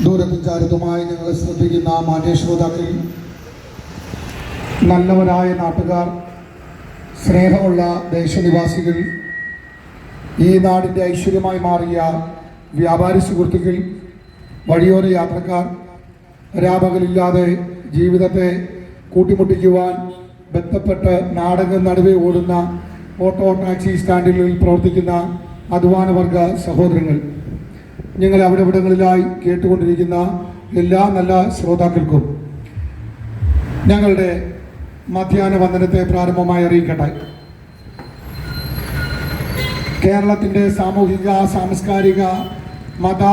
ദൂരത്തും ചാരത്തുമായി ഞങ്ങളെ ശ്രദ്ധിക്കുന്ന മാന്യ ശ്രോതാക്കൾ, നല്ലവരായ നാട്ടുകാർ, സ്നേഹമുള്ള ദേശനിവാസികൾ, ഈ നാടിൻ്റെ ഐശ്വര്യമായി മാറിയ വ്യാപാരി സുഹൃത്തുക്കൾ, വഴിയോര യാത്രക്കാർ, രാപകലില്ലാതെ ജീവിതത്തെ കൂട്ടിമുട്ടിക്കുവാൻ ബന്ധപ്പെട്ട് നാടകം നടുവേ ഓടുന്ന ഓട്ടോ ടാക്സി സ്റ്റാൻഡുകളിൽ പ്രവർത്തിക്കുന്ന അധ്വാനവർഗ സഹോദരങ്ങൾ, ഞങ്ങൾ അവിടെവിടങ്ങളിലായി കേട്ടുകൊണ്ടിരിക്കുന്ന എല്ലാ നല്ല ശ്രോതാക്കൾക്കും ഞങ്ങളുടെ മധ്യാഹ്ന വന്ദനത്തെ പ്രാരംഭമായി അറിയിക്കട്ടെ. കേരളത്തിൻ്റെ സാമൂഹിക, സാംസ്കാരിക, മത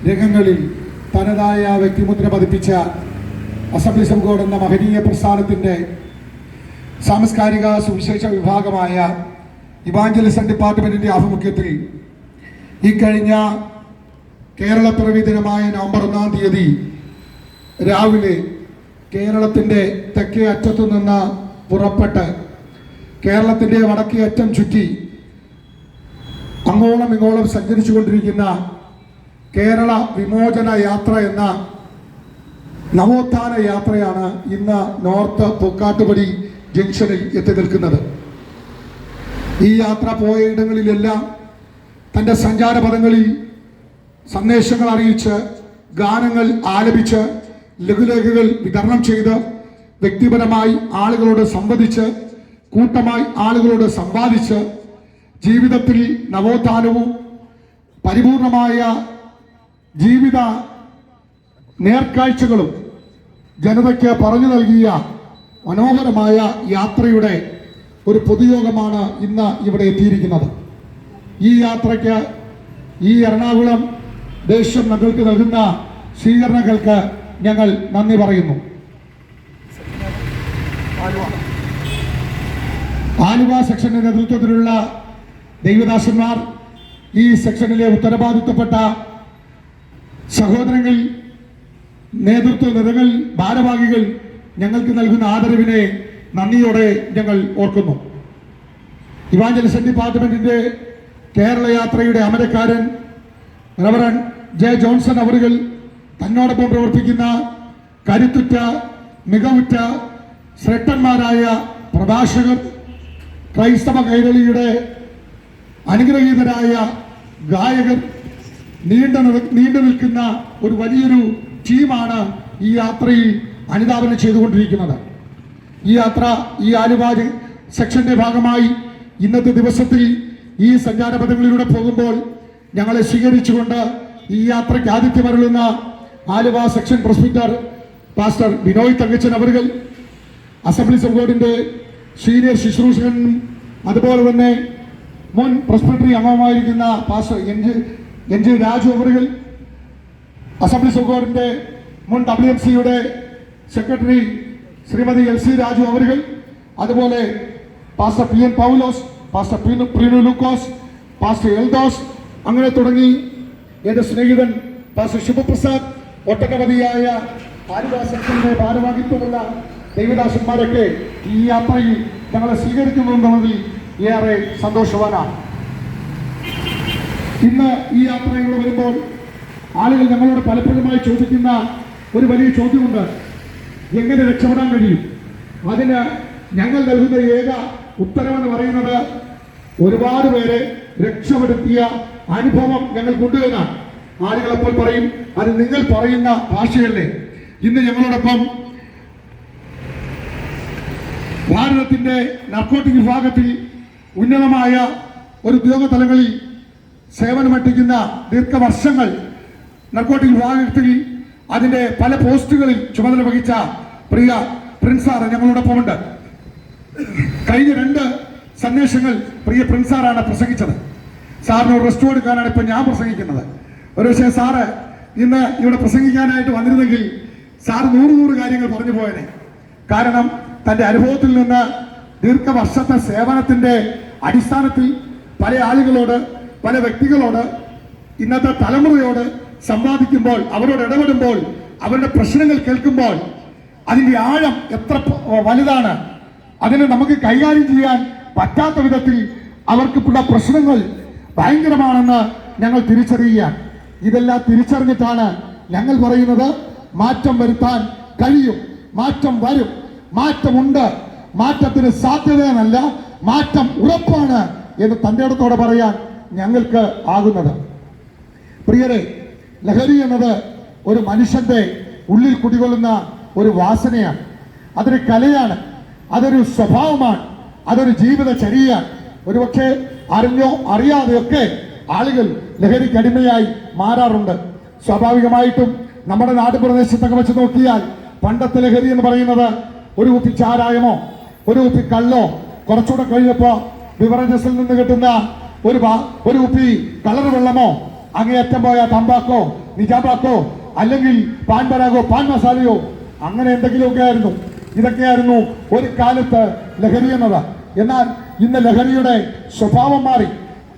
രംഗങ്ങളിൽ തനതായ വ്യക്തിമുദ്ര പതിപ്പിച്ച അസംബ്ലിസം കോഡ് എന്ന മഹനീയ പ്രസ്ഥാനത്തിൻ്റെ സാംസ്കാരിക സുവിശേഷ വിഭാഗമായ ഇവാഞ്ചലിസം ഡിപ്പാർട്ട്മെൻറ്റിൻ്റെ ആഭിമുഖ്യത്തിൽ ഇക്കഴിഞ്ഞ കേരളപ്പിറവി ദിനമായ നവംബർ 1-ാം തീയതി രാവിലെ കേരളത്തിൻ്റെ തെക്കേ അറ്റത്തു നിന്ന് പുറപ്പെട്ട് കേരളത്തിൻ്റെ വടക്കേ അറ്റം ചുറ്റി അങ്ങോളം ഇങ്ങോളം സഞ്ചരിച്ചു കൊണ്ടിരിക്കുന്ന കേരള വിമോചന യാത്ര എന്ന നവോത്ഥാന യാത്രയാണ് ഇന്ന് നോർത്ത് പൂക്കാട്ടുപടി ജംഗ്ഷനിൽ എത്തി നിൽക്കുന്നത്. ഈ യാത്ര പോയ ഇടങ്ങളിലെല്ലാം തൻ്റെ സഞ്ചാരപഥങ്ങളിൽ സന്ദേശങ്ങൾ അറിയിച്ച്, ഗാനങ്ങൾ ആലപിച്ച്, ലഘുലേഖകൾ വിതരണം ചെയ്ത്, വ്യക്തിപരമായി ആളുകളോട് സംവദിച്ച്, കൂട്ടമായി ആളുകളോട് സംവാദിച്ച്, ജീവിതത്തിൽ നവോത്ഥാനവും പരിപൂർണമായ ജീവിത നേർക്കാഴ്ചകളും ജനതയ്ക്ക് പറഞ്ഞു നൽകിയ മനോഹരമായ യാത്രയുടെ ഒരു പൊതുയോഗമാണ് ഇന്ന് ഇവിടെ എത്തിയിരിക്കുന്നത്. ഈ യാത്രയ്ക്ക് ഈ എറണാകുളം ദേശം ഞങ്ങൾക്ക് നൽകുന്ന സ്വീകരണങ്ങൾക്ക് ഞങ്ങൾ നന്ദി പറയുന്നു. ആലുവ സെക്ഷന്റെ നേതൃത്വത്തിലുള്ള ദൈവദാസന്മാർ, ഈ സെക്ഷനിലെ ഉത്തരവാദിത്തപ്പെട്ട സഹോദരങ്ങൾ, നേതൃത്വ നിരകൾ, ഭാരവാഹികൾ ഞങ്ങൾക്ക് നൽകുന്ന ആദരവിനെ നന്ദിയോടെ ഞങ്ങൾ ഓർക്കുന്നു. ഇവാഞ്ചലിസം ഡിപ്പാർട്ട്മെന്റിന്റെ കേരള യാത്രയുടെ അമരക്കാരൻ റവറൻ ജെ ജോൺസൺ അവറുകൾ, തന്നോടൊപ്പം പ്രവർത്തിക്കുന്ന കരുത്തുറ്റ, മികവുറ്റ, ശ്രേഷ്ഠന്മാരായ പ്രഭാഷകർ, ക്രൈസ്തവ കൈരളിയുടെ അനുഗ്രഹീതരായ ഗായകർ, നീണ്ടു നിൽക്കുന്ന ഒരു വലിയൊരു ടീമാണ് ഈ യാത്രയിൽ അനുധാവനം ചെയ്തുകൊണ്ടിരിക്കുന്നത്. ഈ യാത്ര, ഈ ആലുവ സെക്ഷന്റെ ഭാഗമായി ഇന്നത്തെ ദിവസത്തിൽ ഈ സഞ്ചാരപഥങ്ങളിലൂടെ പോകുമ്പോൾ ഞങ്ങളെ സ്വീകരിച്ചുകൊണ്ട് ഈ യാത്രയ്ക്ക് ആതിഥ്യമരുളുന്ന Aluva section president pastor Binoy Thankachan അവറുകൾ, അസംബ്ലിസം കോഡിന്റെ സീനിയർ ശുശ്രൂഷകനും അതുപോലെ തന്നെ മുൻ പ്രസിഡന്ററി അംഗമായിരിക്കുന്ന പാസ്റ്റർ എൻ ജി രാജു അവറുകൾ, അസംബ്ലിസം കോഡിന്റെ മുൻ WMCയുടെ സെക്രട്ടറി ശ്രീമതി LC രാജു അവറുകൾ, അതുപോലെ pastor PN Paulose, pastor Preenu Lukose, pastor Eldhose, അങ്ങനെ തുടങ്ങി എൻ്റെ സ്നേഹിതൻ പാസ്റ്റർ ശുഭപ്രസാദ്, ഒട്ടനവധിയായ ആലുവ സെക്ഷന്റെ ഭാരവാഹിത്വമുള്ള ദൈവദാസന്മാരൊക്കെ ഈ യാത്രയിൽ ഞങ്ങളെ സ്വീകരിക്കുന്നുണ്ടെന്നതിൽ ഏറെ സന്തോഷവാനാണ്. ഇന്ന് ഈ യാത്രയിലൂടെ വരുമ്പോൾ ആളുകൾ ഞങ്ങളോട് പലപ്പോഴുമായി ചോദിക്കുന്ന ഒരു വലിയ ചോദ്യമുണ്ട്: എങ്ങനെ രക്ഷപ്പെടാൻ കഴിയും? അതിന് ഞങ്ങൾ നൽകുന്ന ഏക ഉത്തരവെന്ന് പറയുന്നത്, ഒരുപാട് പേരെ രക്ഷപ്പെടുത്തിയ അനുഭവം ഞങ്ങൾക്കുണ്ട് എന്നാണ്. ആളുകളെപ്പോൾ പറയും, അത് നിങ്ങൾ പറയുന്ന ഭാഷയല്ലേ? ഇന്ന് ഞങ്ങളോടൊപ്പം ഭാരതത്തിന്റെ നർക്കോട്ടിക് വിഭാഗത്തിൽ ഉന്നതമായ ഒരു ഉദ്യോഗ തലങ്ങളിൽ സേവനമനുഷ്ഠിക്കുന്ന ദീർഘവർഷങ്ങൾ നർക്കോട്ടിക് വിഭാഗത്തിൽ അതിന്റെ പല പോസ്റ്റുകളിൽ ചുമതല വഹിച്ച പ്രിയ പ്രിൻസാർ ഞങ്ങളോടൊപ്പമുണ്ട്. കഴിഞ്ഞ 2 സന്ദേശങ്ങൾ പ്രിയ പ്രിൻസാറാണ് പ്രസംഗിച്ചത്. സാറിന് ഒരു റെസ്റ്റ് കൊടുക്കാനാണ് ഇപ്പൊ ഞാൻ പ്രസംഗിക്കുന്നത്. ഒരുപക്ഷെ സാറ് ഇന്ന് ഇവിടെ പ്രസംഗിക്കാനായിട്ട് വന്നിരുന്നെങ്കിൽ സാർ 100 കാര്യങ്ങൾ പറഞ്ഞു പോയനെ. കാരണം തന്റെ അനുഭവത്തിൽ നിന്ന് ദീർഘവർഷത്തെ സേവനത്തിന്റെ അടിസ്ഥാനത്തിൽ പല ആളുകളോട്, പല വ്യക്തികളോട്, ഇന്നത്തെ തലമുറയോട് സംവാദിക്കുമ്പോൾ, അവരോട് ഇടപെടുമ്പോൾ, അവരുടെ പ്രശ്നങ്ങൾ കേൾക്കുമ്പോൾ അതിന്റെ ആഴം എത്ര വലുതാണ്, അതിനെ നമുക്ക് കൈകാര്യം ചെയ്യാൻ പറ്റാത്ത വിധത്തിൽ അവർക്കുള്ള പ്രശ്നങ്ങൾ ഭയങ്കരമാണെന്ന് ഞങ്ങൾ തിരിച്ചറിയുകയാണ്. ഇതെല്ലാം തിരിച്ചറിഞ്ഞിട്ടാണ് ഞങ്ങൾ പറയുന്നത് മാറ്റം വരുത്താൻ കഴിയും, മാറ്റം വരും, മാറ്റമുണ്ട്, മാറ്റത്തിന് സാധ്യതയെന്നല്ല മാറ്റം ഉറപ്പാണ് എന്ന് തന്റെ ഇടത്തോടെ പറയാൻ ഞങ്ങൾക്ക് ആകുന്നത്. പ്രിയരെ, ലഹരി എന്നത് ഒരു മനുഷ്യന്റെ ഉള്ളിൽ കുടികൊള്ളുന്ന ഒരു വാസനയാണ്, അതൊരു കലയാണ്, അതൊരു സ്വഭാവമാണ്, അതൊരു ജീവിതചര്യയാണ്. ഒരുപക്ഷെ അറിഞ്ഞോ അറിയാതെയൊക്കെ ആളുകൾ ലഹരിക്ക് അടിമയായി മാറാറുണ്ട്. സ്വാഭാവികമായിട്ടും നമ്മുടെ നാട്ടുപ്രദേശത്തൊക്കെ വെച്ച് നോക്കിയാൽ പണ്ടത്തെ ലഹരി എന്ന് പറയുന്നത് ഒരു കുപ്പി ചാരായമോ ഒരു കുപ്പി കള്ളോ, കുറച്ചുകൂടെ കഴിഞ്ഞപ്പോ ബിവറേജസിൽ നിന്ന് കിട്ടുന്ന ഒരു കുപ്പി കളർ വെള്ളമോ, അങ്ങേയറ്റം പോയ തമ്പാക്കോ നിജാബാക്കോ അല്ലെങ്കിൽ പാൻ പരാഗോ പാൻ മസാലയോ അങ്ങനെ എന്തെങ്കിലുമൊക്കെ ആയിരുന്നു. ഇതൊക്കെയായിരുന്നു ഒരു കാലത്ത് ലഹരി എന്നത്. എന്നാൽ ഇന്ന് ലഹരിയുടെ സ്വഭാവം മാറി.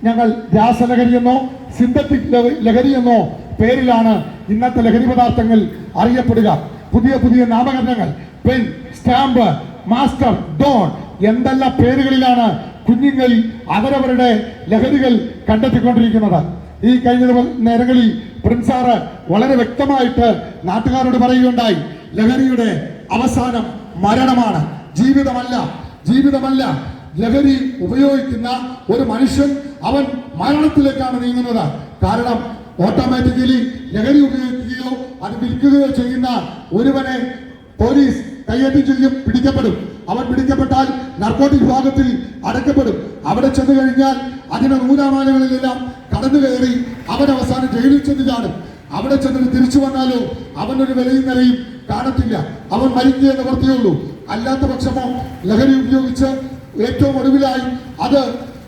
ഞങ്ങൾ രാസലഹരിയെന്നോ സിന്തറ്റിക് ലഹരിയെന്നോ പേരിലാണ് ഇന്നത്തെ ലഹരി പദാർത്ഥങ്ങൾ അറിയപ്പെടുക. പുതിയ പുതിയ നാമകരണങ്ങൾ, പെൻ, സ്റ്റാമ്പ്, മാസ്റ്റർ, ഡോൺ എന്തെല്ലാം പേരുകളിലാണ് കുഞ്ഞുങ്ങൾ അവരവരുടെ ലഹരികൾ കണ്ടെത്തിക്കൊണ്ടിരിക്കുന്നത്. ഈ കഴിഞ്ഞ നേരങ്ങളിൽ പ്രിൻസാറ് വളരെ വ്യക്തമായിട്ട് നാട്ടുകാരോട് പറയുകയുണ്ടായി, ലഹരിയുടെ അവസാനം മരണമാണ്, ജീവിതമല്ല. ലഹരി ഉപയോഗിക്കുന്ന ഒരു മനുഷ്യൻ അവൻ മരണത്തിലേക്കാണ് നീങ്ങുന്നത്. കാരണം ഓട്ടോമാറ്റിക്കലി ലഹരി ഉപയോഗിക്കുകയോ അത് വിൽക്കുകയോ ചെയ്യുന്ന ഒരുവനെ പോലീസ് കൈയേറ്റം ചെയ്യും, പിടിക്കപ്പെടും. അവൻ പിടിക്കപ്പെട്ടാൽ നർക്കോട്ടിക് വിഭാഗത്തിൽ അടയ്ക്കപ്പെടും. അവിടെ ചെന്ന് കഴിഞ്ഞാൽ അതിന്റെ നൂലാമാലകളിലെല്ലാം കടന്നു കയറി അവൻ അവസാനം ജയിലിൽ ചെന്ന് ചാടും. അവിടെ ചെന്നിട്ട് തിരിച്ചു വന്നാലോ അവനൊരു വിലയും നിലയും കാണത്തില്ല, അവൻ മരിക്കുക എന്ന് വർത്തിയുള്ളൂ. അല്ലാത്ത പക്ഷമോ ലഹരി ഉപയോഗിച്ച് ഏറ്റവും ഒടുവിലായി അത്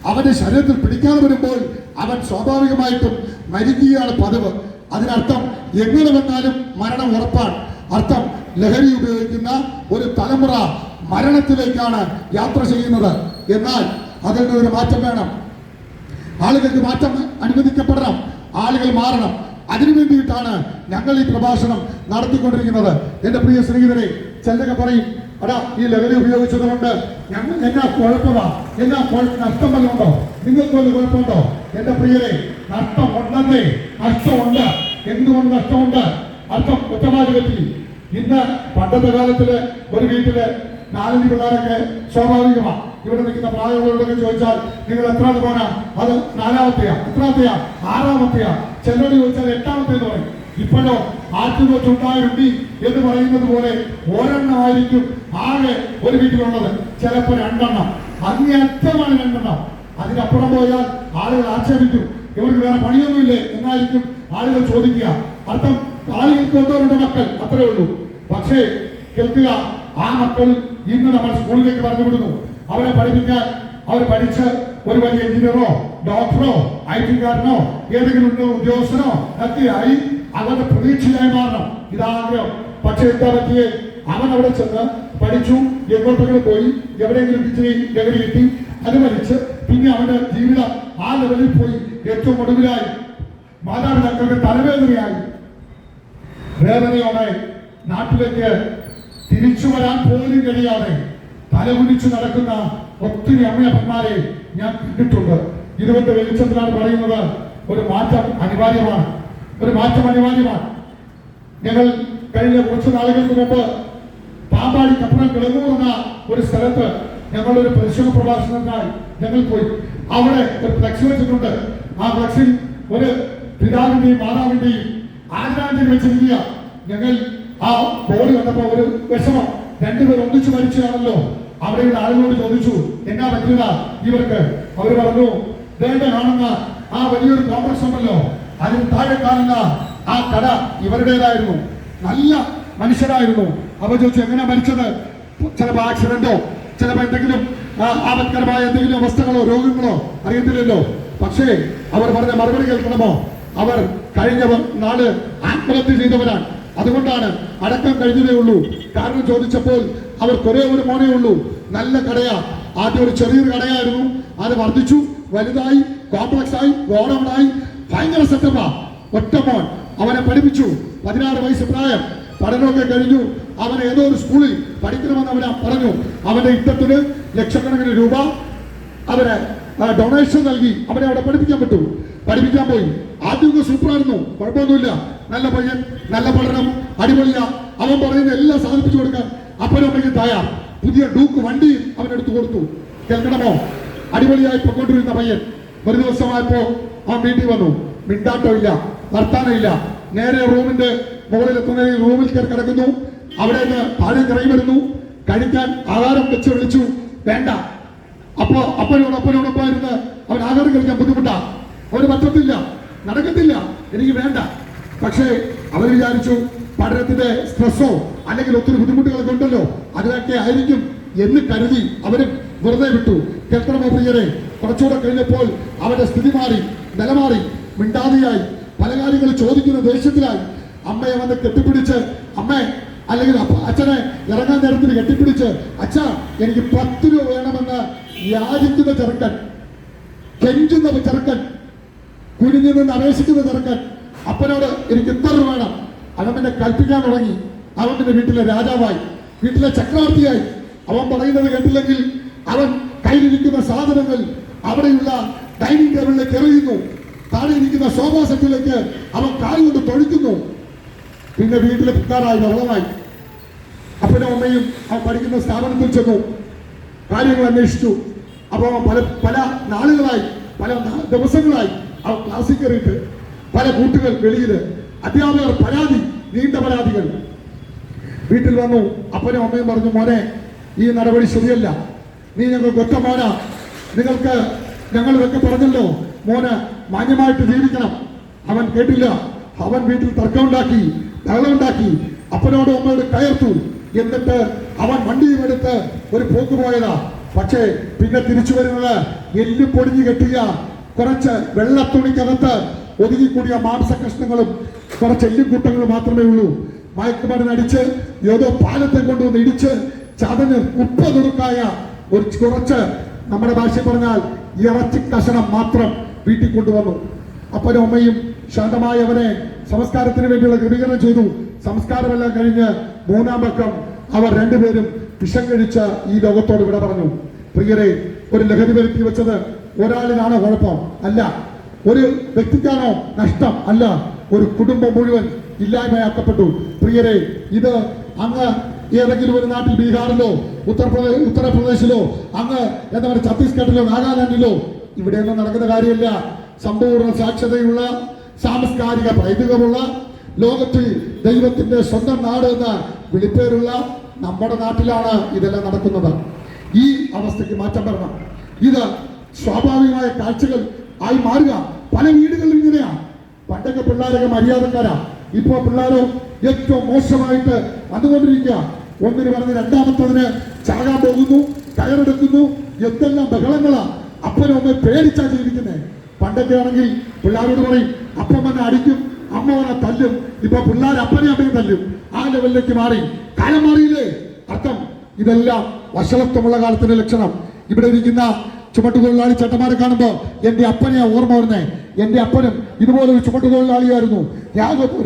അവന്റെ ശരീരത്തിൽ പിടിക്കാതെ വരുമ്പോൾ അവൻ സ്വാഭാവികമായിട്ടും മരിക്കുകയാണ് പതിവ്. അതിനർത്ഥം എങ്ങനെ വന്നാലും മരണം ഉറപ്പാണ്. അർത്ഥം ലഹരി ഉപയോഗിക്കുന്ന ഒരു തലമുറ മരണത്തിലേക്കാണ് യാത്ര ചെയ്യുന്നത്. എന്നാൽ അതിൽ ഒരു മാറ്റം വേണം. ആളുകൾക്ക് മാറ്റം അനുവദിക്കപ്പെടണം, ആളുകൾ മാറണം. അതിനു വേണ്ടിയിട്ടാണ് ഞങ്ങൾ ഈ പ്രഭാഷണം നടത്തിക്കൊണ്ടിരിക്കുന്നത്. എന്റെ പ്രിയ സ്നേഹിതരെ, ചിലരൊക്കെ പറയും, അടാ ഈ ലഹരി ഉപയോഗിച്ചത് കൊണ്ട് ഞങ്ങൾ എന്നാ കുഴപ്പമാ, നഷ്ടം വല്ലതുണ്ടോ, നിങ്ങൾക്ക് വല്ല കുഴപ്പമുണ്ടോ? എന്റെ പ്രിയരെ, നഷ്ടമുണ്ടെന്നേ, നഷ്ടമുണ്ട്. എന്തുകൊണ്ട് നഷ്ടമുണ്ട്? അർത്ഥം കുറ്റവാളികത്തിൽ ഇന്ന് പണ്ടത്തെ കാലത്തില് ഒരു വീട്ടില് 4 പിള്ളേരൊക്കെ സ്വാഭാവികമാണ്. ഇവിടെ നിൽക്കുന്ന പ്രായമുള്ളവരൊക്കെ ചോദിച്ചാൽ നിങ്ങൾ എത്രാമത്തെ പോനാ, അത് 4-മത്തെയാ, എത്രാമത്തെയാ, 6-മത്തെയാ, ചിലരോട് ചോദിച്ചാൽ 8-മത്തെ എന്ന് പറയും. ഇപ്പോഴോ ആറ്റുകൊച്ചുണ്ടായുണ്ടി എന്ന് പറയുന്നത് പോലെ ഒരെണ്ണമായിരിക്കും ആകെ ഒരു വീട്ടിലുള്ളത്, ചിലപ്പോൾ 2 എണ്ണം, അങ്ങേയറ്റമാണ് 2 എണ്ണം. അതിനപ്പുറം പോയാൽ ആളുകൾ ആക്ഷേപിക്കും, ഇവർക്ക് വേറെ പണിയൊന്നുമില്ലേ എന്നായിരിക്കും ആളുകൾ ചോദിക്കുക. അർത്ഥം ആളുകൾക്ക് 1-2 മക്കൾ അത്രേ ഉള്ളൂ. പക്ഷേ കേൾക്കുക, ആ മക്കൾ ഇന്ന് നമ്മൾ സ്കൂളിലേക്ക് പറഞ്ഞു വിടുന്നു. അവരെ പഠിപ്പിക്കാൻ അവർ പഠിച്ച് ഒരു വലിയ എഞ്ചിനീയറോ ഡോക്ടറോ IT കാരനോ ഏതെങ്കിലും ഉദ്യോഗസ്ഥനോ ഒക്കെയായി അവരുടെ പ്രതീക്ഷയായി മാറണം, ഇതാഗ്രഹം. പക്ഷെ എന്താ പറ്റിയേ? അവൻ അവിടെ ചെന്ന് പഠിച്ചു, എങ്ങോട്ടെങ്കിലും പോയി, എവിടെയെങ്കിലും ഇച്ചിരി ലഹരി കിട്ടി, അത് വലിച്ച് പിന്നെ അവന്റെ ജീവിതം ആ ലെവലിൽ പോയി. ഏറ്റവും ഒടുവിലായി മാതാപിതാക്കൾക്ക് തലവേദനയായി, വേദനയോടെ നാട്ടിലേക്ക് തിരിച്ചു വരാൻ പോലും കഴിയാതെ തലകുനിച്ചു നടക്കുന്ന ഒത്തിരി അമ്മയപ്പന്മാരെ ഞാൻ കണ്ടിട്ടുണ്ട്. ഇതിന്റെ വെളിച്ചത്തിലാണ് പറയുന്നത്, ഒരു മാറ്റം അനിവാര്യമാണ്. ഞങ്ങൾ കഴിഞ്ഞ കുറച്ച് നാളുകൾക്ക് മുമ്പ് പാമ്പാടിക്കപ്പുറം കിളങ്ങൂർ എന്ന ഒരു സ്ഥലത്ത് ഞങ്ങളൊരു പരിശോധന പ്രഭാഷണത്തിനായി ഞങ്ങൾ പോയി. അവിടെ ഒരു ഫ്ലക്സ് വെച്ചിട്ടുണ്ട്. ആ ഫ്ലക്സിൽ ഒരു പിതാവിന്റെയും മാതാവിന്റെയും ആദരാഞ്ജലി വെച്ചിരിക്കുക. ഞങ്ങൾ ആ ബോർഡ് കണ്ടപ്പോ ഒരു വിഷമം, 2 പേർ ഒന്നിച്ചു മരിച്ചാണല്ലോ. അവിടെയുള്ള ആളുകളോട് ചോദിച്ചു, എന്നാ പറ്റില്ല ഇവർക്ക്? അവർ പറഞ്ഞു, വേണ്ട കാണുന്ന ആ വലിയൊരു കോംപ്ലക്സ് ഉണ്ടല്ലോ, അതിന് താഴെ കാണുന്ന ആ കട ഇവരുടേതായിരുന്നു, നല്ല മനുഷ്യരായിരുന്നു. അവർ ചോദിച്ചു, എങ്ങനെ മരിച്ചത്? ചിലപ്പോൾ ആക്സിഡന്റോ ചിലപ്പോൾ എന്തെങ്കിലും ആപത്കരമായ എന്തെങ്കിലും അവസ്ഥകളോ രോഗങ്ങളോ അറിയത്തില്ലല്ലോ. പക്ഷേ അവർ പറഞ്ഞ മറുപടി കേൾക്കണമോ? അവർ കഴിഞ്ഞ നാള് ആത്മഹത്യ ചെയ്തവരാണ്, അതുകൊണ്ടാണ് അടക്കം കഴിഞ്ഞതേ ഉള്ളൂ. കാരണം ചോദിച്ചപ്പോൾ അവർക്കൊരേ ഒരു മോനേ ഉള്ളൂ, നല്ല കടയാ. ആദ്യം ഒരു ചെറിയൊരു കടയായിരുന്നു, അത് വർദ്ധിച്ചു, വലുതായി, കോംപ്ലക്സ് ആയി, ഗോഡൌണായി, ഭയങ്കര സെറ്റപ്പാ. ഒറ്റ മോൻ, അവനെ പഠിപ്പിച്ചു, 16 വയസ്സ് പ്രായം, പഠനമൊക്കെ കഴിഞ്ഞു. അവൻ ഏതോ ഒരു സ്കൂളിൽ പഠിക്കണമെന്ന് അവനെ പറഞ്ഞു. അവന്റെ ഇഷ്ടത്തിന് ലക്ഷക്കണക്കിന് രൂപ അവരെ ഡൊണേഷൻ നൽകി അവനെ അവിടെ പഠിപ്പിക്കാൻ പോയി. ആദ്യമൊക്കെ സൂപ്പറായിരുന്നു, കുഴപ്പമൊന്നുമില്ല, നല്ല പയ്യൻ, നല്ല പഠനം, അടിപൊളിയ. അവൻ പറയുന്ന എല്ലാം സാധിപ്പിച്ചു കൊടുക്കാൻ അപ്പനും അമ്മയ്ക്ക് തയ്യാർ. പുതിയ ഡൂക്ക് വണ്ടി അവനെടുത്തു കൊടുത്തു. കേൾക്കണമോ? അടിപൊളിയായി പൊക്കോണ്ടിരുന്ന പയ്യൻ ഒരു ദിവസമായപ്പോ അവൻ വീട്ടിൽ വന്നു. മിണ്ടാട്ടോ ഇല്ല, വർത്താനം ഇല്ല. നേരെ റൂമിന്റെ മുകളിൽ എത്തുന്ന റൂമിൽ കയറി കിടക്കുന്നു. അവിടെ നിന്ന് താഴെ ഇറങ്ങി വരുന്നു. കഴിക്കാൻ ആഹാരം വെച്ച് വിളിച്ചു, വേണ്ട. അപ്പോ അപ്പനോടൊപ്പം ഇരുന്ന് അവൻ ആഹാരം കഴിക്കാൻ ബുദ്ധിമുട്ടാ, അവന് പറ്റത്തില്ല, നടക്കത്തില്ല, എനിക്ക് വേണ്ട. പക്ഷേ അവർ വിചാരിച്ചു പഠനത്തിന്റെ സ്ട്രെസ്സോ അല്ലെങ്കിൽ ഒത്തിരി ബുദ്ധിമുട്ടുകളൊക്കെ ഉണ്ടല്ലോ, അതിനൊക്കെ ആയിരിക്കും എന്ന് കരുതി അവര് വെറുതെ വിട്ടു. കേൾക്കണമോ പ്രിയരെ? കുറച്ചുകൂടെ കഴിഞ്ഞപ്പോൾ അവന്റെ സ്ഥിതി മാറി, നിലമാറി, മിണ്ടാതെയായി, പല കാര്യങ്ങൾ ചോദിക്കുന്ന ദേഷ്യത്തിലായി. അമ്മയെ വന്ന് കെട്ടിപ്പിടിച്ച്, അമ്മേ അല്ലെങ്കിൽ അച്ഛനെ ഇറങ്ങാൻ നേരത്തിന് കെട്ടിപ്പിടിച്ച്, അച്ഛാ എനിക്ക് 10 രൂപ വേണമെന്ന് യാചിക്കുന്ന ചെറുക്കൻ, കെഞ്ചുന്ന ചെറുക്കൻ, കുനിഞ്ഞു നിന്ന് അപേക്ഷിക്കുന്ന ചെറുക്കൻ അപ്പനോട് എനിക്ക് ഇത്ര വേണം. അവൻ പിന്നെ കൽപ്പിക്കാൻ തുടങ്ങി. അവൻ പിന്നെ വീട്ടിലെ രാജാവായി, വീട്ടിലെ ചക്രവർത്തിയായി. അവൻ പറയുന്നത് കേട്ടില്ലെങ്കിൽ അവൻ കയ്യിലിരിക്കുന്ന സാധനങ്ങൾ അവിടെയുള്ള ഡൈനിങ് ടേബിളിലേക്ക് എറിയുന്നു. താഴെ ഇരിക്കുന്ന സോഫാ സെറ്റിലേക്ക് അവൻ കാലുകൊണ്ട് തൊഴിക്കുന്നു. പിന്നെ വീട്ടിലെ പുക്കാറായി, ബഹളമായി. അപ്പനും അമ്മയും അവൻ പഠിക്കുന്ന സ്ഥാപനത്തിൽ ചെന്നു, കാര്യങ്ങൾ അന്വേഷിച്ചു. അപ്പോൾ പല നാളുകളായി, പല ദിവസങ്ങളായി അവൻ ക്ലാസ്സിൽ കയറിയിട്ട് പല കൂട്ടുകൾ വെളിയിൽ, അധ്യാപകർ പരാതി, നീണ്ട പരാതികൾ. വീട്ടിൽ വന്നു. അപ്പനും അമ്മയും പറഞ്ഞു, മോനെ ഈ നടപടി ശരിയല്ല, നീ ഞങ്ങൾക്ക് ഒറ്റ മോനാ, നിങ്ങൾക്ക് ഞങ്ങൾ ഇതൊക്കെ പറഞ്ഞല്ലോ, മോന് മാന്യമായിട്ട് ജീവിക്കണം. അവൻ കേട്ടില്ല. അവൻ വീട്ടിൽ തർക്കമുണ്ടാക്കി, ബഹളമുണ്ടാക്കി, അപ്പനോടും അമ്മയോട് കയർത്തു. എന്നിട്ട് അവൻ വണ്ടിയും എടുത്ത് ഒരു പോക്ക് പോയതാ. പക്ഷേ പിന്നെ തിരിച്ചു വരുന്നത് എല്ലു പൊടിഞ്ഞു കെട്ടിയ കുറച്ച് വെള്ളത്തുണിക്കകത്ത് ഒതുങ്ങിക്കൂടിയ മാംസകഷ്ണങ്ങളും കുറച്ച് എല്ലുകൂട്ടങ്ങളും മാത്രമേ ഉള്ളൂ. മയക്കുമരുന്ന് അടിച്ച് ഏതോ പാലത്തെ കൊണ്ടുവന്ന് ഇടിച്ച് ചതഞ്ഞ് ഉപ്പ നുറുക്കായ ഒരു കുറച്ച്, നമ്മുടെ ഭാഷയിൽ പറഞ്ഞാൽ ഇറച്ചി കഷണം മാത്രം വീട്ടിൽ കൊണ്ടുവന്നു. അപ്പനും അമ്മയും ശാന്തമായി അവനെ സംസ്കാരത്തിന് വേണ്ടിയുള്ള ക്രമീകരണം ചെയ്തു. സംസ്കാരമെല്ലാം കഴിഞ്ഞ് 3-ാം പക്കം അവർ രണ്ടുപേരും വിഷം കഴിച്ച് ഈ ലോകത്തോട് വിട പറഞ്ഞു. പ്രിയരെ, ഒരു ലഹരി വരുത്തി വെച്ചത് ഒരാളിനാണോ കുഴപ്പം? അല്ല. ഒരു വ്യക്തിക്കാണോ നഷ്ടം? അല്ല. ഒരു കുടുംബം മുഴുവൻ ഇല്ലായ്മയാക്കപ്പെട്ടു. പ്രിയരെ, ഇത് അങ്ങ് ഏതെങ്കിലും ഒരു നാട്ടിൽ, ബീഹാറിലോ ഉത്തർപ്രദേശിലോ അങ്ങ് എന്താ പറയുക ഛത്തീസ്ഗഡിലോ നാഗാലാൻഡിലോ ഇവിടെയൊന്നും നടക്കുന്ന കാര്യമില്ല. സമ്പൂർണ്ണ സാക്ഷരതയുള്ള, സാംസ്കാരിക പൈതൃകമുള്ള, ലോകത്തിൽ ദൈവത്തിന്റെ സ്വന്തം നാട് എന്ന വിളിപ്പേരുള്ള നമ്മുടെ നാട്ടിലാണ് ഇതെല്ലാം നടക്കുന്നത്. ഈ അവസ്ഥയ്ക്ക് മാറ്റം വരണം. ഇത് സ്വാഭാവികമായ കാഴ്ചകൾ ആയി മാറുക. പല വീടുകളിലും ഇങ്ങനെയാ. പണ്ടൊക്കെ പിള്ളേരൊക്കെ മര്യാദക്കാരാ, ഇപ്പോ പിള്ളേരോ ഏറ്റവും മോശമായിട്ട് വന്നുകൊണ്ടിരിക്കുക. ഒന്നിന് പറഞ്ഞ് രണ്ടാമത്തതിന് ചാകാൻ പോകുന്നു, കയറെടുക്കുന്നു, എന്തെല്ലാം ബഹളങ്ങളാ. അപ്പനും അമ്മ പേടിച്ചാ ജീവിക്കുന്നേ. പണ്ടൊക്കെ ആണെങ്കിൽ പിള്ളേരോട് പറയും, അപ്പം വന്നെ അടിക്കും, അമ്മ വന്നെ തല്ലും. ഇപ്പൊ പിള്ളേർ അപ്പനെ അമ്മയും തല്ലും. ആ ലെവലിലേക്ക് മാറി. കാലം മാറിയില്ലേ? അർത്ഥം ഇതെല്ലാം വഷളത്വമുള്ള കാലത്തിന്റെ ലക്ഷണം. ഇവിടെ ഇരിക്കുന്ന ചുമട്ടുതൊഴിലാളി ചേട്ടന്മാരെ കാണുമ്പോൾ എന്റെ അപ്പനെയാ ഓർമ്മ വരുന്നേ. എന്റെ അപ്പനും ഇതുപോലൊരു ചുമട്ടുതൊഴിലാളിയായിരുന്നു.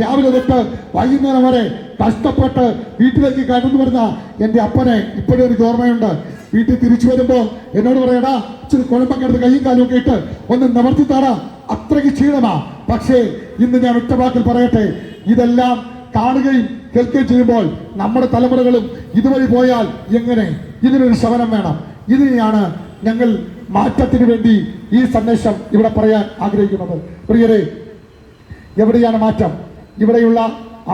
രാവിലെ തൊട്ട് വൈകുന്നേരം വരെ കഷ്ടപ്പെട്ട് വീട്ടിലേക്ക് കടന്നു വരുന്ന എന്റെ അപ്പനെ ഇപ്പോഴും എനിക്ക് ഓർമ്മയുണ്ട്. വീട്ടിൽ തിരിച്ചു വരുമ്പോ എന്നോട് പറയടാ, ഇച്ചിരി കുഴമ്പൊക്കെ എടുത്ത് കൈയും കാലും ഒക്കെ ഇട്ട് ഒന്ന് നിവർത്തിത്താടാ, അത്രയ്ക്ക് ക്ഷീണമാ. പക്ഷേ ഇന്ന് ഞാൻ ഒറ്റവാക്കിൽ പറയട്ടെ, ഇതെല്ലാം കാണുകയും കേൾക്കുകയും ചെയ്യുമ്പോൾ നമ്മുടെ തലമുറകളും ഇതുവഴി പോയാൽ എങ്ങനെ? ഇതിനൊരു ശമനം വേണം. ഇതിനെയാണ് ഞങ്ങൾ മാറ്റത്തിന് വേണ്ടി ഈ സന്ദേശം ഇവിടെ പറയാൻ ആഗ്രഹിക്കുന്നത്. പ്രിയരെ, എവിടെയാണ് മാറ്റം? ഇവിടെയുള്ള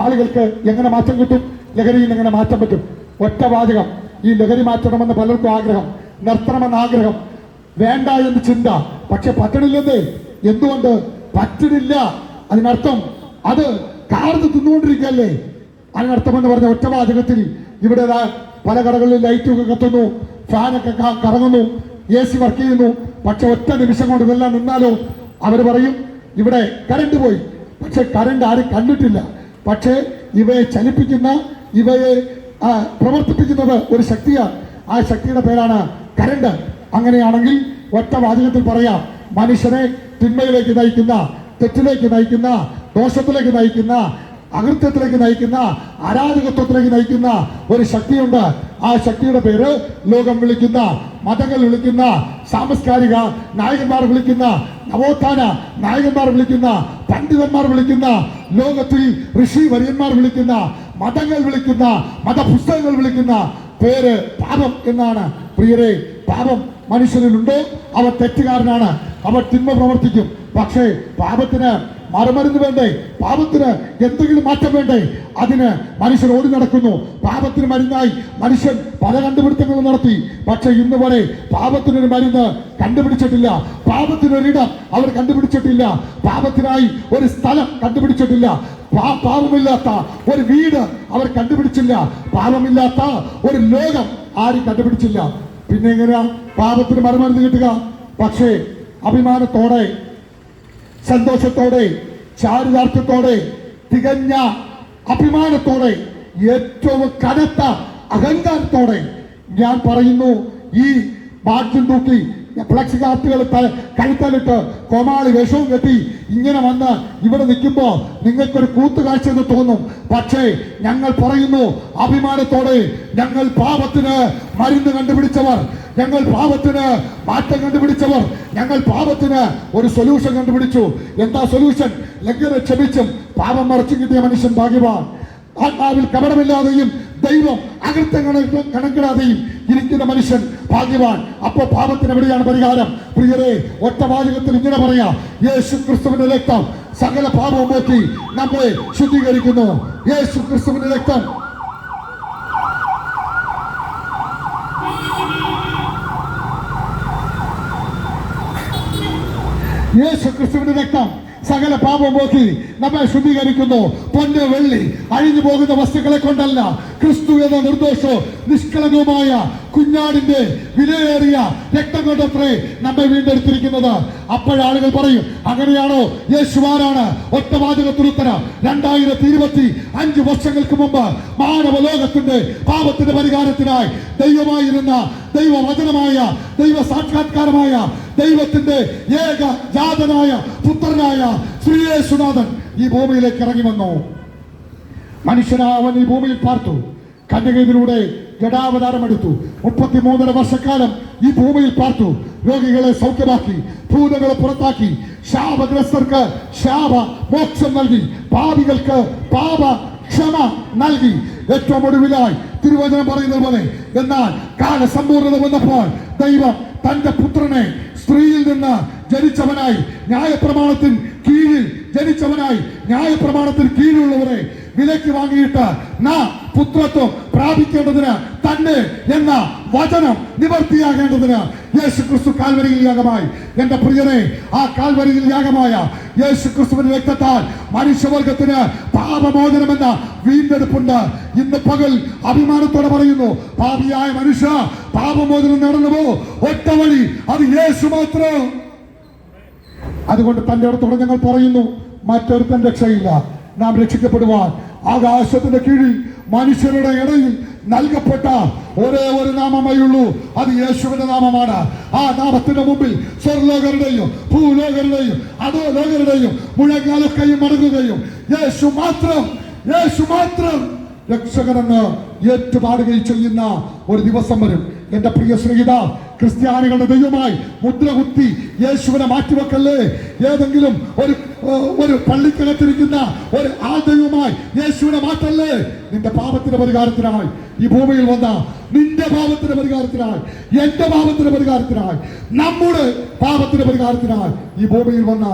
ആളുകൾക്ക് എങ്ങനെ മാറ്റം കിട്ടും? ലഹരിയിൽ എങ്ങനെ മാറ്റം പറ്റും? ഒറ്റ വാചകം. ഈ ലഹരി മാറ്റണമെന്ന് പലർക്കും ആഗ്രഹം, നിർത്തണമെന്ന് ആഗ്രഹം, വേണ്ട എന്ന് ചിന്ത. പക്ഷെ പറ്റണില്ലെന്നേ. എന്തുകൊണ്ട് പറ്റണില്ല? അതിനർത്ഥം അത് കാർന്ന് തിന്നുകൊണ്ടിരിക്കുകയല്ലേ. അതിനർത്ഥം എന്ന് പറഞ്ഞ ഒറ്റ വാചകത്തിൽ ഇവിടെ പല കടകളിൽ ലൈറ്റൊക്കെ കത്തുന്നു, ഫാനൊക്കെ കറങ്ങുന്നു, AC വർക്ക് ചെയ്യുന്നു. പക്ഷെ ഒറ്റ നിമിഷം കൊണ്ട് ഇതെല്ലാം നിന്നാലോ? അവർ പറയും ഇവിടെ കറണ്ട് പോയി. പക്ഷെ കറണ്ട് ആരും കണ്ടിട്ടില്ല. പക്ഷേ ഇവയെ ചലിപ്പിക്കുന്ന, ഇവയെ പ്രവർത്തിപ്പിക്കുന്നത് ഒരു ശക്തിയാണ്. ആ ശക്തിയുടെ പേരാണ് കറണ്ട്. അങ്ങനെയാണെങ്കിൽ ഒറ്റ വാചകത്തിൽ പറയാം, മനുഷ്യനെ തിന്മയിലേക്ക് നയിക്കുന്ന, തെറ്റിലേക്ക് നയിക്കുന്ന, ദോഷത്തിലേക്ക് നയിക്കുന്ന അകൃത്യത്തിലേക്ക് നയിക്കുന്ന, അരാജകത്വത്തിലേക്ക് നയിക്കുന്ന ഒരു ശക്തിയുണ്ട്. ആ ശക്തിയുടെ പേര് ലോകം വിളിക്കുന്ന, മതങ്ങൾ വിളിക്കുന്ന, സാംസ്കാരിക നായകന്മാർ വിളിക്കുന്ന, നവോത്ഥാന നായകന്മാർ വിളിക്കുന്ന, പണ്ഡിതന്മാർ വിളിക്കുന്ന, ലോകത്തിൽ ഋഷി വര്യന്മാർ വിളിക്കുന്ന, മതങ്ങൾ വിളിക്കുന്ന, മതപുസ്തകങ്ങൾ വിളിക്കുന്ന പേര് പാപം എന്നാണ്. പ്രിയരെ, പാപം മനുഷ്യനിലുണ്ടോ? അവൻ തെറ്റുകാരനാണ്, അവൻ തിന്മ പ്രവർത്തിക്കും. പക്ഷേ പാപത്തിന് മറുമരുന്ന് വേണ്ടേ? പാപത്തിന് എന്തെങ്കിലും മാറ്റം വേണ്ടേ? അതിന് മനുഷ്യൻ ഓടി നടക്കുന്നു. പാപത്തിന് മരുന്നായി മനുഷ്യൻ പല കണ്ടുപിടുത്തങ്ങളും നടത്തി. പക്ഷെ ഇന്ന് വരെ പാപത്തിനൊരു മരുന്ന് കണ്ടുപിടിച്ചിട്ടില്ല. പാപത്തിനൊരിടം അവർ കണ്ടുപിടിച്ചിട്ടില്ല. പാപത്തിനായി ഒരു സ്ഥലം കണ്ടുപിടിച്ചിട്ടില്ല. പാപമില്ലാത്ത ഒരു വീട് അവർ കണ്ടുപിടിച്ചില്ല. പാപമില്ലാത്ത ഒരു ലോകം ആരും കണ്ടുപിടിച്ചില്ല. പിന്നെ എങ്ങനെയാ പാപത്തിന് മറുമരുന്ന് കിട്ടുക? പക്ഷേ അഭിമാനത്തോടെ, സന്തോഷത്തോടെ, ചാരിതാർത്ഥ്യത്തോടെ, തികഞ്ഞ അഭിമാനത്തോടെ, ഏറ്റവും കനത്ത അഹങ്കാരത്തോടെ ഞാൻ പറയുന്നു, ഈ ബാറ്റും തൂക്കി ഫ്ലക്സ് കാർട്ടുകൾ കഴുത്തലിട്ട് കോമാളി വേഷവും കെട്ടി ഇങ്ങനെ വന്ന് ഇവിടെ നിൽക്കുമ്പോ നിങ്ങൾക്കൊരു കൂത്തുകാഴ്ച എന്ന് തോന്നും. പക്ഷേ ഞങ്ങൾ പറയുന്നു അഭിമാനത്തോടെ, ഞങ്ങൾ പാപത്തിന് മരുന്ന് കണ്ടുപിടിച്ചവർ, ഞങ്ങൾ പാപത്തിന് മാറ്റം കണ്ടുപിടിച്ചവർ, ഞങ്ങൾ പാപത്തിന് ഒരു സൊല്യൂഷൻ കണ്ടുപിടിച്ചു. എന്താ സൊല്യൂഷൻ? ലംഘന ക്ഷമിച്ചും പാപം മറച്ചു കിട്ടിയ മനുഷ്യൻ ഭാഗ്യവാൻ. ആത്മാവിൽ കപടമില്ലാതെയും ദൈവം അകൃത്യം കണക്കിടാതെയും ഇരിക്കുന്ന മനുഷ്യൻ ഭാഗ്യവാൻ. അപ്പൊ പാപത്തിന് എവിടെയാണ് പരിഹാരം? പ്രിയരെ, ഒറ്റ വാചകത്തിൽ ഇങ്ങനെ പറയാം: യേശു ക്രിസ്തുവിന്റെ രക്തം സകല പാപവും പോക്കി നമ്മെ ശുദ്ധീകരിക്കുന്നു. യേശു ക്രിസ്തുവിന്റെ രക്തം സകല പാപം പോക്കി നമ്മെ ശുദ്ധീകരിക്കുന്നു. പൊന്ന് വെള്ളി അഴിഞ്ഞു പോകുന്ന വസ്തുക്കളെ കൊണ്ടല്ല, ക്രിസ്തു എന്ന നിർദോഷവും നിഷ്കളങ്കവുമായ കുഞ്ഞാടിന്റെ വിലയേറിയ രക്തം കൊണ്ടത്രേ നമ്മെ വീണ്ടെടുത്തിരിക്കുന്നത്. അപ്പോഴാളുകൾ പറയും, അങ്ങനെയാണോ? യേശുവാരാണ്? ഒറ്റവാചകത്തിൽ ഉത്തരം: 2025 വർഷങ്ങൾക്ക് മുമ്പ് മാനവലോകത്തിന്റെ പാപത്തിന്റെ പരിഹാരത്തിനായി ദൈവമായിരുന്ന, ദൈവവചനമായ, ദൈവ സാക്ഷാത്കാരമായ, ദൈവത്തിന്റെ ഏക ജാതനായ പുത്രനായ ശ്രീയേശുനാഥൻ ഈ ഭൂമിയിലേക്ക് ഇറങ്ങി വന്നു. മനുഷ്യനാവൻ ഈ ഭൂമിയിൽ പാർത്തു. കന്യകയിലൂടെ ജഡാവതാരമെടുത്തു. 33 വർഷക്കാലം ഈ ഭൂമിയിൽ പാർത്തു. രോഗികളെ സൗഖ്യമാക്കി, ഭൂതങ്ങളെ പുറത്താക്കി, ശാപഗ്രസ്തർക്ക് ശാപ മോക്ഷം നൽകി, പാപികൾക്ക് പാപ ക്ഷമ നൽകി. ഏറ്റവും ഒടുവിലായി തിരുവചനം പറയുന്നത് പോലെ, എന്നാൽ കാലസമ്പൂർണത വന്നപ്പോൾ ദൈവം തന്റെ പുത്രനെ സ്ത്രീയിൽ നിന്ന് ജനിച്ചവനായി, ന്യായപ്രമാണത്തിന് കീഴിൽ ജനിച്ചവനായി, ന്യായപ്രമാണത്തിന് കീഴിലുള്ളവരെ വിലയ്ക്ക് വാങ്ങിയിട്ട് നാം പുത്രത്വം പ്രാപിക്കേണ്ടതിന് തന്നെ എന്ന വചനം നിവർത്തിയാകേണ്ടതിന് യേശു ക്രിസ്തു കാൽവരിയിൽ യാഗമായി. എന്റെ പ്രിയരെ, ആ കാൽവരിയിൽ യാഗമായ യേശു ക്രിസ്തുവിന്റെ രക്തത്താൽ മനുഷ്യവർഗത്തിന് പാപമോചനമെന്ന വീണ്ടെടുപ്പുണ്ട്. ഇന്ന് പകൽ അഭിമാനത്തോടെ പറയുന്നു, പാപിയായ മനുഷ്യ, പാപമോചനം നേടുന്നുവോ? ഒറ്റ വഴി, അത് യേശു മാത്രം. അതുകൊണ്ട് തന്റെ അടുത്തോടെ ഞങ്ങൾ പറയുന്നു, മറ്റൊരുത്തൻ രക്ഷയില്ല. നാം രക്ഷിക്കപ്പെടുവാൻ ആകാശത്തിന്റെ കീഴിൽ മനുഷ്യരുടെ ഇടയിൽ നൽകപ്പെട്ട ഒരേ ഒരു നാമമേയുള്ളൂ, അത് യേശുവിന്റെ നാമമാണ്. ആ നാമത്തിന്റെ മുമ്പിൽ സ്വർലോകരുടെയും ഭൂലോകരുടെയും അധോലോകരുടെയും മുഴങ്ങാലൊക്കെയും മടങ്ങുകയും യേശു മാത്രം, യേശു മാത്രം രക്ഷകനെന്ന് ഏറ്റുപാടുകയും ചെയ്യുന്ന ഒരു ദിവസം വരും. എന്റെ പ്രിയ സ്നേഹിത, ക്രിസ്ത്യാനികളുടെ ദൈവമായി മുദ്രകുത്തി യേശുവിനെ മാറ്റിവെക്കല്ലേ. ഏതെങ്കിലും ഒരു പള്ളിക്കകത്തിരിക്കുന്ന ഒരു ആ ദൈവമായി യേശുവിനെ മാറ്റല്ലേ. നിന്റെ പാപത്തിന്റെ പരിഹാരത്തിനായി ഈ ഭൂമിയിൽ വന്ന, നിന്റെ പാപത്തിന്റെ പരിഹാരത്തിനായി, എന്റെ പാപത്തിന്റെ പരിഹാരത്തിനായി, നമ്മുടെ പാപത്തിന്റെ പരിഹാരത്തിനായി ഈ ഭൂമിയിൽ വന്ന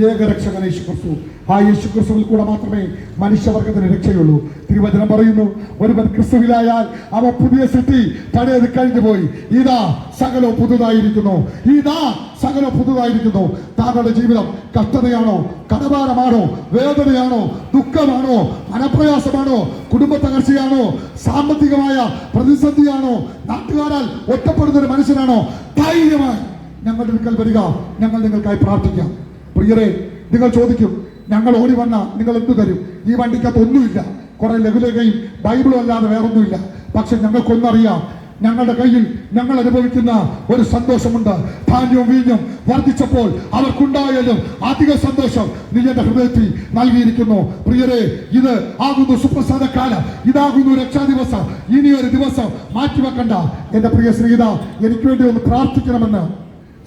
ഏകരക്ഷകൻ യേശു ക്രിസ്തു. ആ യേശു ക്രിസ്തുവിൽ കൂടെ മാത്രമേ മനുഷ്യവർഗത്തിന് രക്ഷയുള്ളൂ. തിരുവചനം പറയുന്നു, ഒരുവൻ ക്രിസ്തുവിലായാൽ അവ പുതിയ സൃഷ്ടി, പഴയത് കഴിഞ്ഞു പോയി, ഇതാ സകലവും പുതുതായിരിക്കുന്നു, ഇതാ സകലം പുതുതായിരിക്കുന്നു. താങ്കളുടെ ജീവിതം കഷ്ടതയാണോ, കടഭാരമാണോ, വേദനയാണോ, ദുഃഖമാണോ, മനപ്രയാസമാണോ, കുടുംബ തകർച്ചയാണോ, സാമ്പത്തികമായ പ്രതിസന്ധിയാണോ, നാട്ടുകാരാൽ ഒറ്റപ്പെടുന്ന ഒരു മനുഷ്യനാണോ? ധൈര്യമായി ഞങ്ങളുടെ അടുക്കൽ വരിക, ഞങ്ങൾ നിങ്ങൾക്കായി പ്രാർത്ഥിക്കാം. പ്രിയരെ, നിങ്ങൾ ചോദിക്കും, ഞങ്ങൾ ഓടി വന്ന നിങ്ങൾ എന്തു തരും? ഈ വണ്ടിക്കകത്ത് ഒന്നുമില്ല, കുറെ ലഘുലേഖയും ബൈബിളും അല്ലാതെ വേറൊന്നുമില്ല. പക്ഷെ ഞങ്ങൾക്കൊന്നറിയാം, ഞങ്ങളുടെ കയ്യിൽ ഞങ്ങൾ അനുഭവിക്കുന്ന ഒരു സന്തോഷമുണ്ട്. ധാന്യവും വീഞ്ഞും വർദ്ധിച്ചപ്പോൾ അവർക്കുണ്ടായാലും അധിക സന്തോഷം നീ എന്റെ ഹൃദയത്തിൽ നൽകിയിരിക്കുന്നു. പ്രിയരെ, ഇത് ആകുന്നു സുപ്രസാദ കാലം, ഇതാകുന്നു രക്ഷാ ദിവസം. ഇനിയൊരു ദിവസം മാറ്റിവെക്കണ്ട. എന്റെ പ്രിയ സ്നേഹിത, എനിക്ക് വേണ്ടി ഒന്ന് പ്രാർത്ഥിക്കണമെന്ന്,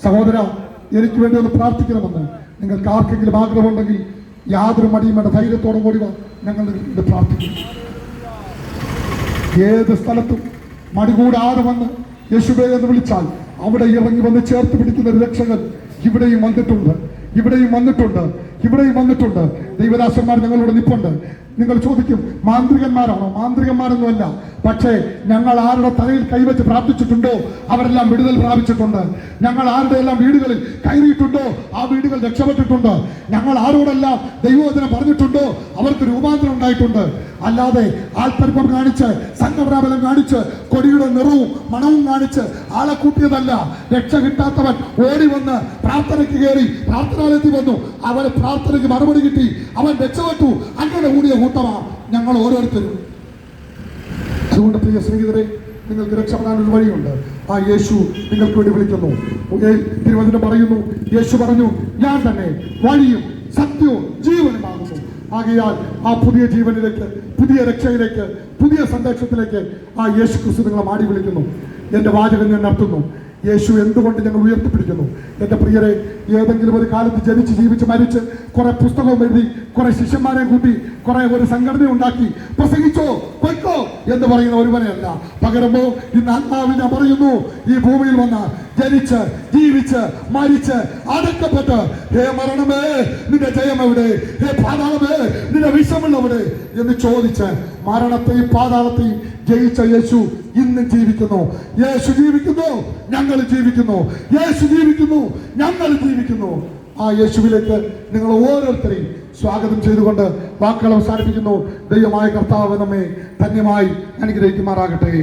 സഹോദര എനിക്ക് വേണ്ടി ഒന്ന് പ്രാർത്ഥിക്കണമെന്ന് നിങ്ങൾക്ക് ആർക്കെങ്കിലും ആഗ്രഹമുണ്ടെങ്കിൽ യാതൊരു മടിയും വേണ്ട, ധൈര്യത്തോടെ കൂടി ഞങ്ങൾ പ്രാർത്ഥിക്കും. ഏത് സ്ഥലത്തും മടികൂടാതെ വന്ന് യേശുവേ എന്ന് വിളിച്ചാൽ അവിടെ ഇറങ്ങി വന്ന് ചേർത്ത് പിടിക്കുന്ന ഒരു രക്ഷകൻ ഇവിടെയും വന്നിട്ടുണ്ട്, ഇവിടെയും വന്നിട്ടുണ്ട്, ഇവിടെയും വന്നിട്ടുണ്ട്. ദൈവദാസന്മാർ ഞങ്ങളോട് നിൽപ്പുണ്ട്. നിങ്ങൾ ചോദിക്കും, മാന്ത്രികന്മാരാണോ? മാന്ത്രികന്മാരൊന്നുമല്ല. പക്ഷേ ഞങ്ങൾ ആരുടെ തലയിൽ കൈവച്ച് പ്രാർത്ഥിച്ചിട്ടുണ്ടോ അവരെല്ലാം വിടുതൽ പ്രാപിച്ചിട്ടുണ്ട്. ഞങ്ങൾ ആരുടെ എല്ലാം വീടുകളിൽ കയറിയിട്ടുണ്ടോ ആ വീടുകൾ രക്ഷപ്പെട്ടിട്ടുണ്ട്. ഞങ്ങൾ ആരോടെല്ലാം ദൈവവചനം പറഞ്ഞിട്ടുണ്ടോ അവർക്ക് രൂപാന്തരം ഉണ്ടായിട്ടുണ്ട്. അല്ലാതെ ആൾത്തർപ്പം കാണിച്ച്, സംഘപ്രാബലം കാണിച്ച്, കൊടിയുടെ നിറവും മണവും കാണിച്ച് ആളെ കൂട്ടിയതല്ല. രക്ഷ കിട്ടാത്തവൻ ഓടി വന്ന് പ്രാർത്ഥനയ്ക്ക് കയറി പ്രാർത്ഥനാലയത്തിൽ വന്നു, അവന് പ്രാർത്ഥനയ്ക്ക് മറുപടി കിട്ടി, അവൻ രക്ഷപ്പെട്ടു. അങ്ങനെ കൂടിയ കൂട്ടമാണ് ഞങ്ങൾ ഓരോരുത്തരും. അതുകൊണ്ട് പ്രിയ സ്നേഹിതരെ, നിങ്ങൾക്ക് രക്ഷപ്പെടാൻ ഒരു വഴിയുണ്ട്. ആ യേശു നിങ്ങൾക്ക് വേണ്ടി വിളിക്കുന്നു. തിരുവചനം പറയുന്നു, യേശു പറഞ്ഞു, ഞാൻ തന്നെ വഴിയും സത്യവും ജീവനുമാകുന്നു. ആകയാൽ ആ പുതിയ ജീവനിലേക്ക്, പുതിയ രക്ഷയിലേക്ക്, പുതിയ സന്ദേശത്തിലേക്ക് ആ യേശു ക്രിസ്തു നിങ്ങളെ മാടി വിളിക്കുന്നു. എൻ്റെ വാചകം ഞാൻ നടത്തുന്നു. യേശു എന്തുകൊണ്ട് ഞങ്ങൾ ഉയർത്തിപ്പിടിക്കുന്നു? എൻ്റെ പ്രിയരെ, ഏതെങ്കിലും ഒരു കാലത്ത് ജനിച്ച് ജീവിച്ച് മരിച്ച് കുറെ പുസ്തകവും എഴുതി കുറെ ശിഷ്യന്മാരെ കൂട്ടി കുറെ ഒരു സംഘടന ഉണ്ടാക്കി പ്രസംഗിച്ചോ പൊയ്ക്കോ എന്ന് പറയുന്ന ഒരുവനെയല്ല. പകരമോ ഇന്ന് ആത്മാവിനെ പറയുന്നു, ഈ ഭൂമിയിൽ വന്ന് ജനിച്ച് ജീവിച്ച് മരിച്ച് അടക്കപ്പെട്ട്, ഹേ മരണമേ നിന്റെ ജയം എവിടെ? ഹേ പാതാളമേ നിന്റെ വിഷമം എവിടെ എന്ന് ചോദിച്ച് മരണത്തെയും പാതാളത്തെയും ജയിച്ച യേശു ഇന്നും ജീവിക്കുന്നു. യേശു ജീവിക്കുന്നു, ഞങ്ങൾ ജീവിക്കുന്നു. യേശു ജീവിക്കുന്നു, ഞങ്ങൾ ജീവിക്കുന്നു. ആ യേശുവിലേക്ക് നിങ്ങൾ ഓരോരുത്തരെയും സ്വാഗതം ചെയ്തുകൊണ്ട് വാക്കുകൾ അവസാനിപ്പിക്കുന്നു. ദൈവമായ കർത്താവ് നമ്മെ ധന്യമായി അനുഗ്രഹിക്കുമാറാകട്ടെ.